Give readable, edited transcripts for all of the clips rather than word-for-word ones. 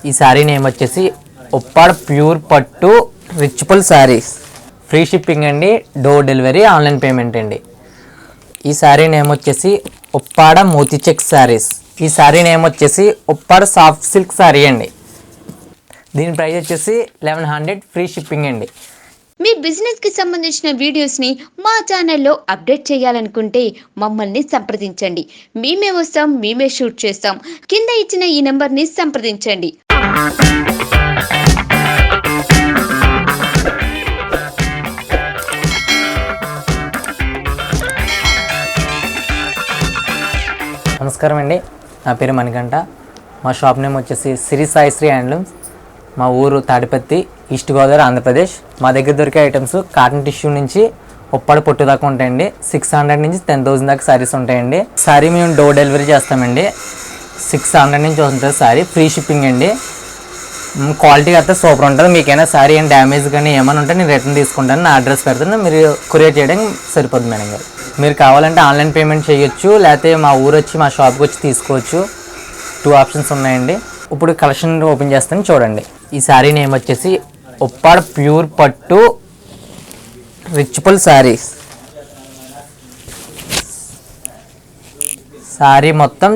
ఈ శారీ నేమ్ వచ్చేసి ఉప్పాడ ప్యూర్ పట్టు రిచ్ఫుల్ శారీస్. ఫ్రీ షిప్పింగ్ అండి, డోర్ డెలివరీ, ఆన్లైన్ పేమెంట్ అండి. ఈ శారీ నేమ్ వచ్చేసి ఉప్పాడ మోతీ చెక్ శారీస్. ఈ శారీ నేమ్ వచ్చేసి ఉప్పాడ సాఫ్ట్ సిల్క్ శారీ అండి. దీని ప్రైస్ వచ్చేసి 1100, ఫ్రీ షిప్పింగ్ అండి. మీ బిజినెస్కి సంబంధించిన వీడియోస్ని మా ఛానల్లో అప్డేట్ చేయాలనుకుంటే మమ్మల్ని సంప్రదించండి. మేమే వస్తాం, మేమే షూట్ చేస్తాం. కింద ఇచ్చిన ఈ నెంబర్ని సంప్రదించండి. నమస్కారం అండి, నా పేరు మణికంఠ. మా షాప్ నేమ్ వచ్చేసి శ్రీ సాయి శ్రీ హ్యాండ్లూమ్స్. మా ఊరు తాడిపత్రి, ఈస్ట్ గోదావరి, ఆంధ్రప్రదేశ్. మా దగ్గర దొరికే ఐటమ్స్ కాటన్ టిష్యూ నుంచి ఉప్పాడ పొట్టు దాకా ఉంటాయండి. 600 నుంచి 10,000 దాకా శారీస్ ఉంటాయండి. శారీ మేము డోర్ డెలివరీ చేస్తామండి. 600 నుంచి ఉంటుంది శారీ, ఫ్రీ షిప్పింగ్ అండి. క్వాలిటీ అయితే సూపర్ ఉంటుంది. మీకైనా శారీ ఏం డ్యామేజ్ కానీ ఏమైనా ఉంటే నేను రిటర్న్ తీసుకుంటాను. నా అడ్రస్ పెడతాను, మీరు కొరియర్ చేయడానికి సరిపోతుంది మేడం గారు. మీరు కావాలంటే ఆన్లైన్ పేమెంట్ చేయొచ్చు, లేకపోతే మా ఊరు వచ్చి మా షాప్కి వచ్చి తీసుకోవచ్చు. 2 ఆప్షన్స్ ఉన్నాయండి. ఇప్పుడు కలెక్షన్ ఓపెన్ చేస్తాను, చూడండి. ఈ శారీ నేమ్ వచ్చేసి ఉప్పాడ ప్యూర్ పట్టు రిచ్ఫుల్ శారీస్. శారీ మొత్తం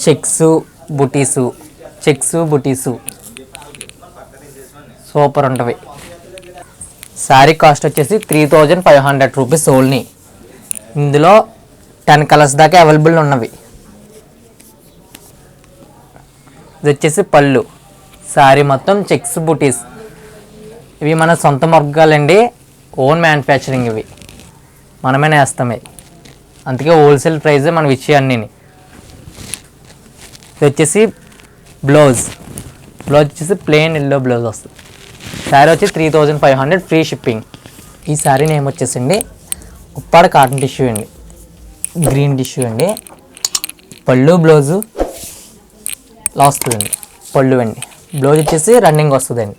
చెక్స్ బుటీసు సూపర్ ఉంటుంది. శారీ కాస్ట్ వచ్చేసి 3500 రూపీస్ ఓన్లీ. ఇందులో 10 కలర్స్ దాకా అవైలబుల్ ఉన్నవి. ఇది వచ్చేసి పళ్ళు. శారీ మొత్తం చెక్స్ బుటీస్. ఇవి మన సొంత మొగ్గాలండి, ఓన్ మ్యానుఫ్యాక్చరింగ్. ఇవి మనమే నేస్తామే, అందుకే హోల్సేల్ ప్రైజే మనం ఇచ్చే అన్నీ. ఇది వచ్చేసి బ్లౌజ్ వచ్చేసి ప్లెయిన్ ఎల్లో బ్లౌజ్ వస్తుంది. శారీ వచ్చి 3500, ఫ్రీ షిప్పింగ్. ఈ శారీ నేమ్ వచ్చేసండి ఉప్పాడ కాటన్ టిష్యూ అండి, గ్రీన్ టిష్యూ అండి. పళ్ళు బ్లౌజు ఇలా వస్తుందండి. పళ్ళు అండి, బ్లౌజ్ వచ్చేసి రన్నింగ్ వస్తుందండి.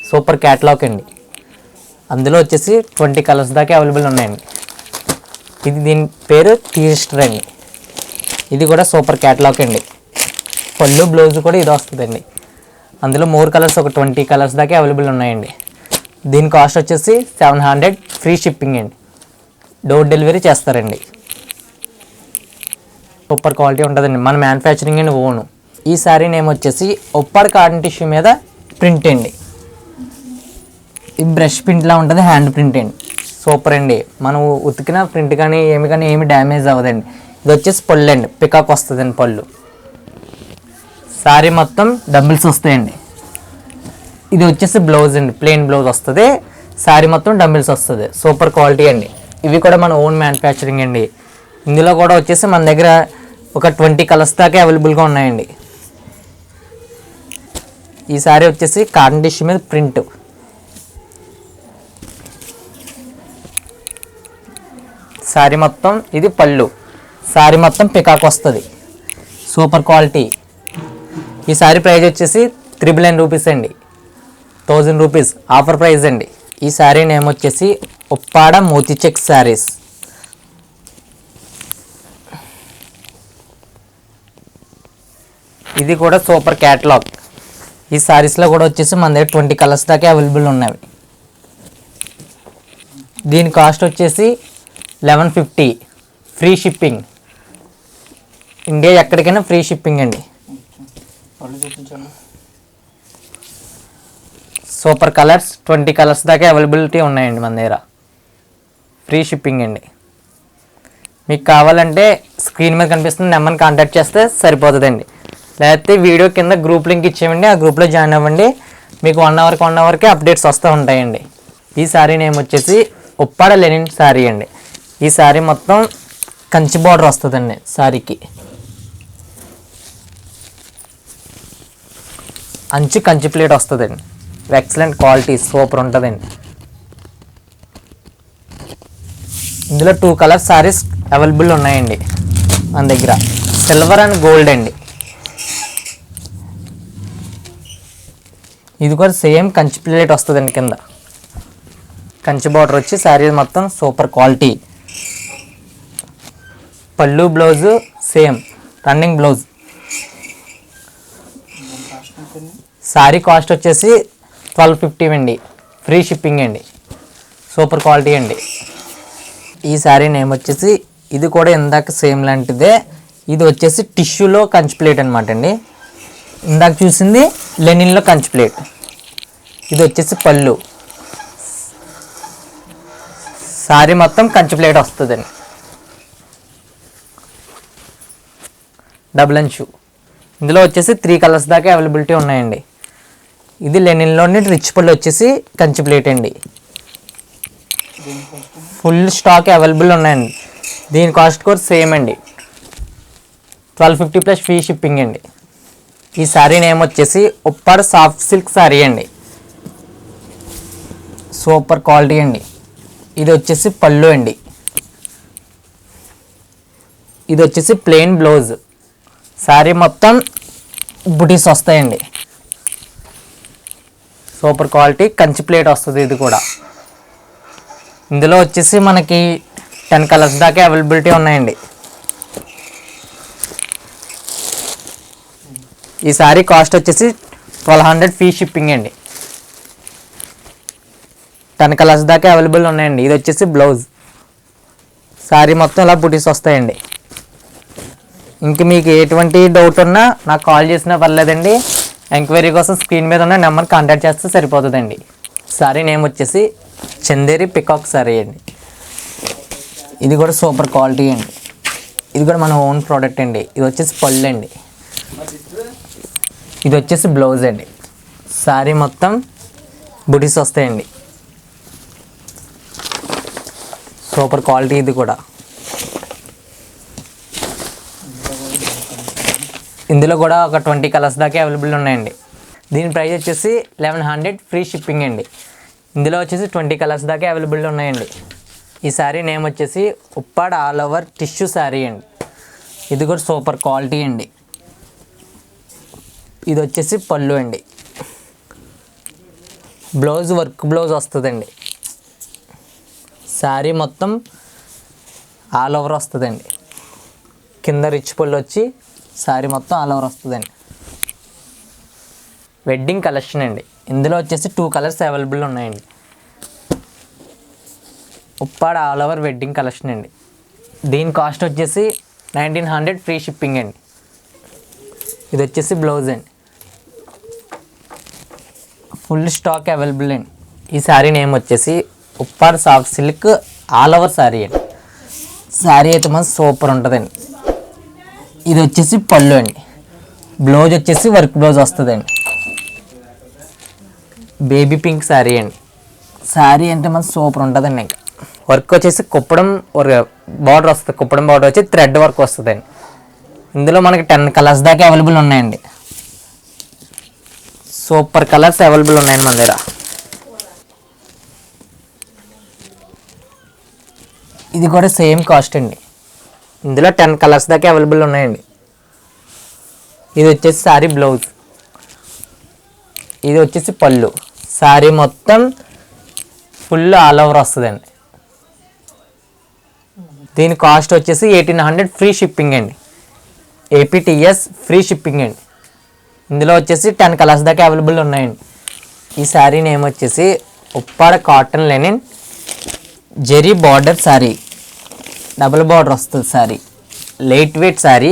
సూపర్ క్యాటలాగ్ అండి. అందులో వచ్చేసి 20 కలర్స్ దాకా అవైలబుల్ ఉన్నాయండి. దీని పేరు టీస్టర్ అండి. ఇది కూడా సూపర్ క్యాటలాగ్ అండి. పళ్ళు బ్లౌజ్ కూడా ఇది వస్తుందండి. అందులో 3 కలర్స్, ఒక 20 కలర్స్ దాకా అవైలబుల్ ఉన్నాయండి. దీని కాస్ట్ వచ్చేసి 700, ఫ్రీ షిప్పింగ్ అండి. డోర్ డెలివరీ చేస్తారండి. సూపర్ క్వాలిటీ ఉంటుందండి, మన మ్యానుఫ్యాక్చరింగ్ అండి, ఓను. ఈ శారీ నేమ్ వచ్చేసి ఉప్పాడ కాటన్ టిష్యూ మీద ప్రింట్ అండి. ఈ బ్రష్ ప్రింట్లా ఉంటుంది, హ్యాండ్ ప్రింట్ అండి. సూపర్ అండి. మనం ఉతికిన ప్రింట్ కానీ ఏమి డ్యామేజ్ అవ్వదండి. ఇది వచ్చేసి పళ్ళు అండి, పికాక్ వస్తుందండి పళ్ళు. శారీ మొత్తం డబుల్స్ వస్తాయండి. ఇది వచ్చేసి బ్లౌజ్ అండి, ప్లెయిన్ బ్లౌజ్ వస్తుంది. శారీ మొత్తం డబుల్స్ వస్తుంది. సూపర్ క్వాలిటీ అండి. ఇవి కూడా మన ఓన్ మ్యానుఫ్యాక్చరింగ్ అండి. ఇందులో కూడా వచ్చేసి మన దగ్గర ఒక 20 కలర్స్ దాకా అవైలబుల్గా ఉన్నాయండి. ఈ శారీ వచ్చేసి కాటన్ టిష్యూ మీద ప్రింట్. శారీ మొత్తం ఇది పళ్ళు. శారీ మొత్తం పికాక్ వస్తుంది. Super quality. ఈ శారీ ప్రైస్ వచ్చేసి 999 రూపీస్ అండి, 1000 రూపీస్ ఆఫర్ ప్రైస్ అండి. ఈ శారీ నేమ్ వచ్చేసి ఉప్పాడ మోతీ చెక్ శారీస్. ఇది కూడా సూపర్ క్యాటలాగ్. ఈ శారీస్లో కూడా వచ్చేసి మన దగ్గర 20 కలర్స్ దాకా అవైలబుల్ ఉన్నాయి. దీని కాస్ట్ వచ్చేసి 1150, ఫ్రీ షిప్పింగ్. ఇండియా ఎక్కడికైనా ఫ్రీ షిప్పింగ్ అండి. సూపర్ కలర్స్, 20 కలర్స్ దాకా అవైలబిలిటీ ఉన్నాయండి మన దగ్గర. ఫ్రీ షిప్పింగ్ అండి. మీకు కావాలంటే స్క్రీన్ మీద కనిపిస్తున్న నెంబర్ని కాంటాక్ట్ చేస్తే సరిపోతుందండి. లేకపోతే వీడియో కింద గ్రూప్ లింక్ ఇచ్చేయండి, ఆ గ్రూప్లో జాయిన్ అవ్వండి. మీకు 1 అవర్కి అప్డేట్స్ వస్తూ ఉంటాయండి. ఈ శారీ నేమ్ వచ్చేసి ఉప్పాడ లెనిన్ శారీ అండి. ఈ శారీ మొత్తం కంచి బార్డర్ వస్తుందండి. శారీకి కంచి ప్లేట్ వస్తుందండి. ఎక్సలెంట్ క్వాలిటీ, సూపర్ ఉంటుందండి. ఇందులో 2 కలర్ శారీస్ అవైలబుల్ ఉన్నాయండి మన దగ్గర. సిల్వర్ అండ్ గోల్డ్ అండి. ఇది కూడా సేమ్ కంచి ప్లేట్ వస్తుందండి. కింద కంచి బార్డర్ వచ్చి శారీ మొత్తం సూపర్ క్వాలిటీ. పళ్ళు blouse same running blouse. Sari cost వచ్చేసి 1250 అండి, ఫ్రీ షిప్పింగ్ అండి, సూపర్ క్వాలిటీ అండి. ఈ శారీ నేమ్ వచ్చేసి ఇది కూడా ఇందాక సేమ్ లాంటిదే, ఇది వచ్చేసి టిష్యూలో కంచి ప్లేట్ అనమాట అండి. ఇందాక చూసింది లెనిన్లో కంచి ప్లేట్. ఇది వచ్చేసి పళ్ళు, శారీ మొత్తం కంచి ప్లేట్ వస్తుందండి. Double and shoe. ఇందులో వచ్చేసి 3 కలర్స్ దాకా అవైలబిలిటీ ఉన్నాయండి. ఇది లెనిన్లోని రిచ్ పళ్ళు వచ్చేసి కంచి ప్లేట్ అండి. ఫుల్ స్టాక్ అవైలబుల్ ఉన్నాయండి. దీని కాస్ట్ కూడా సేమ్ అండి, 1250 ప్లస్ ఫ్రీ షిప్పింగ్ అండి. ఈ శారీ నేమ్ వచ్చేసి ఉప్పాడ సాఫ్ట్ సిల్క్ శారీ అండి, సూపర్ క్వాలిటీ అండి. ఇది వచ్చేసి పళ్ళు అండి, ఇది వచ్చేసి ప్లెయిన్ బ్లౌజ్, శారీ మొత్తం బుటీస్ వస్తాయండి. సూపర్ క్వాలిటీ కంచి ప్లేట్ వస్తుంది ఇది కూడా. ఇందులో వచ్చేసి మనకి 10 కలర్స్ దాకా అవైలబిలిటీ ఉన్నాయండి. ఈ శారీ కాస్ట్ వచ్చేసి 1200 ఫ్రీ షిప్పింగ్ అండి. 10 కలర్స్ దాకా అవైలబుల్ ఉన్నాయండి. ఇది వచ్చేసి బ్లౌజ్, శారీ మొత్తం ఇలా బుటీస్ వస్తాయండి. ఇంక మీకు ఎటువంటి డౌట్ ఉన్నా నాకు కాల్ చేసినా పర్లేదండి. ఎంక్వైరీ కోసం స్క్రీన్ మీద ఉన్న నెంబర్ కాంటాక్ట్ చేస్తే సరిపోతుందండి. శారీ నేమ్ వచ్చేసి చందేరి పికాక్ శారీ అండి. ఇది కూడా సూపర్ క్వాలిటీ అండి. ఇది కూడా మన ఓన్ ప్రోడక్ట్ అండి. ఇది వచ్చేసి పళ్ళు అండి, ఇది వచ్చేసి బ్లౌజ్ అండి. శారీ మొత్తం బుటీస్ వస్తాయండి. సూపర్ క్వాలిటీ ఇది కూడా. ఇందులో కూడా ఒక 20 కలర్స్ దాకా అవైలబుల్ ఉన్నాయండి. దీని ప్రైస్ వచ్చేసి 1100 ఫ్రీ షిప్పింగ్ అండి. ఇందులో వచ్చేసి 20 కలర్స్ దాకా అవైలబుల్ ఉన్నాయండి. ఈ శారీ నేమ్ వచ్చేసి Uppada all over tissue sari అండి. ఇది కూడా సూపర్ క్వాలిటీ అండి. ఇది వచ్చేసి పళ్ళు అండి, బ్లౌజ్ వర్క్ బ్లౌజ్ వస్తుందండి. శారీ మొత్తం ఆల్ ఓవర్ వస్తుందండి. కింద రిచ్ పళ్ళు వచ్చి శారీ మొత్తం ఆల్ ఓవర్ వస్తుందండి. వెడ్డింగ్ కలెక్షన్ అండి. ఇందులో వచ్చేసి 2 కలర్స్ అవైలబుల్ ఉన్నాయండి. Uppada all over wedding collection అండి. దీని కాస్ట్ వచ్చేసి 1900 ఫ్రీ షిప్పింగ్ అండి. ఇది వచ్చేసి బ్లౌజ్ అండి. ఫుల్ స్టాక్ అవైలబుల్ అండి. ఈ శారీ నేమ్ వచ్చేసి Uppada soft silk all over sari అండి. శారీ అయితే మన సూపర్ ఉంటుందండి. ఇది వచ్చేసి పళ్ళు అండి, బ్లౌజ్ వచ్చేసి వర్క్ బ్లౌజ్ వస్తుందండి. బేబీ పింక్ శారీ అండి. శారీ అంటే మన సూపర్ ఉంటుందండి. ఇంకా వర్క్ వచ్చేసి కుప్పడం బార్డర్ వస్తుంది, కుప్పడం బార్డర్ వచ్చి థ్రెడ్ వర్క్ వస్తుందండి. ఇందులో మనకి 10 కలర్స్ దాకా అవైలబుల్ ఉన్నాయండి. సూపర్ కలర్స్ అవైలబుల్ ఉన్నాయండి మన దగ్గర. ఇది కూడా సేమ్ కాస్ట్ అండి. ఇందులో 10 కలర్స్ దాకా అవైలబుల్ ఉన్నాయండి. ఇది వచ్చేసి శారీ బ్లౌజ్, ఇది వచ్చేసి పళ్ళు. శారీ మొత్తం ఫుల్ ఆల్ ఓవర్ వస్తుందండి. దీని కాస్ట్ వచ్చేసి 1800 ఫ్రీ షిప్పింగ్ అండి. ఏపీటీఎస్ ఫ్రీ షిప్పింగ్ అండి. ఇందులో వచ్చేసి 10 కలర్స్ దాకా అవైలబుల్ ఉన్నాయండి. ఈ శారీ నేమ్ వచ్చేసి Uppada cotton linen zari border sari, double border వస్తుంది sari, light weight sari,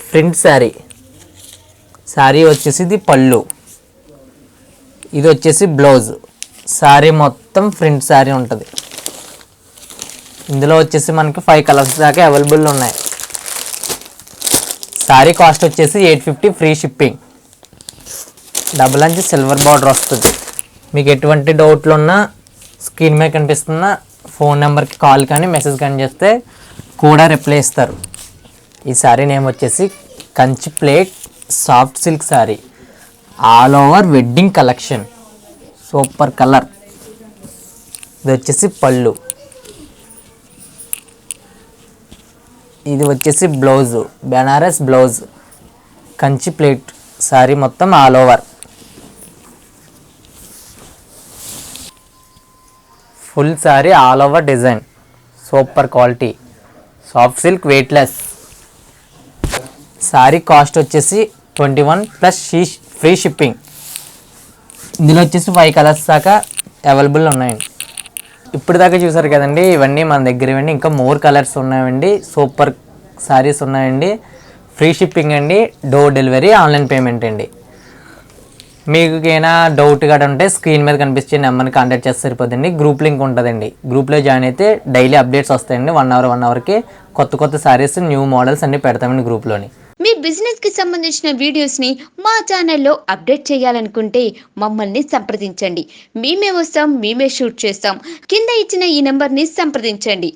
print sari. Sari వచ్చేసి ఇది పళ్ళు, ఇది వచ్చేసి బ్లౌజ్. శారీ మొత్తం ప్రింట్ శారీ ఉంటుంది. ఇందులో వచ్చేసి మనకి 5 కలర్స్ దాకా అవైలబుల్ ఉన్నాయి. శారీ కాస్ట్ వచ్చేసి 850 ఫ్రీ షిప్పింగ్. డబుల్ అంచు సిల్వర్ బార్డర్ వస్తుంది. మీకు ఎటువంటి డౌట్లు ఉన్నా స్క్రీన్ మీద కనిపిస్తున్న ఫోన్ నెంబర్కి కాల్ కానీ మెసేజ్ కానీ చేస్తే కూడా రిప్లై ఇస్తారు. ఈ శారీ నేమ్ వచ్చేసి Kanchi plate soft silk sari all over wedding collection, super colour. ఇది వచ్చేసి పళ్ళు, ఇది వచ్చేసి blouse, Banaras blouse, Kanchi plate sari మొత్తం all over. Full sari all over design, super quality, soft silk weightless. Sari cost వచ్చేసి 21 ప్లస్ ఫ్రీ షిప్పింగ్. ఇందులో వచ్చేసి 5 కలర్స్ దాకా అవైలబుల్ ఉన్నాయండి. ఇప్పుడు దాకా చూసారు కదండి, ఇవన్నీ మన దగ్గర ఇవ్వండి. ఇంకా మోర్ కలర్స్ ఉన్నాయండి. సూపర్ శారీస్ ఉన్నాయండి. ఫ్రీ షిప్పింగ్ అండి, డోర్ డెలివరీ, ఆన్లైన్ పేమెంట్ అండి. మీకు ఏమైనా డౌట్ కూడా ఉంటే స్క్రీన్ మీద కనిపించే నెంబర్ని కాంటాక్ట్ చేస్తే సరిపోతుంది. గ్రూప్ లింక్ ఉంటుందండి. గ్రూప్లో జాయిన్ అయితే డైలీ అప్డేట్స్ వస్తాయండి. 1 అవర్కి కొత్త శారీస్, న్యూ మోడల్స్ అన్నీ పెడతామండి గ్రూప్లోని. మీ బిజినెస్ కి సంబంధించిన వీడియోస్ ని మా ఛానల్లో అప్డేట్ చేయాలనుకుంటే మమ్మల్ని సంప్రదించండి. మేమే వస్తాం, మేమే షూట్ చేస్తాం. కింద ఇచ్చిన ఈ నెంబర్ ని సంప్రదించండి.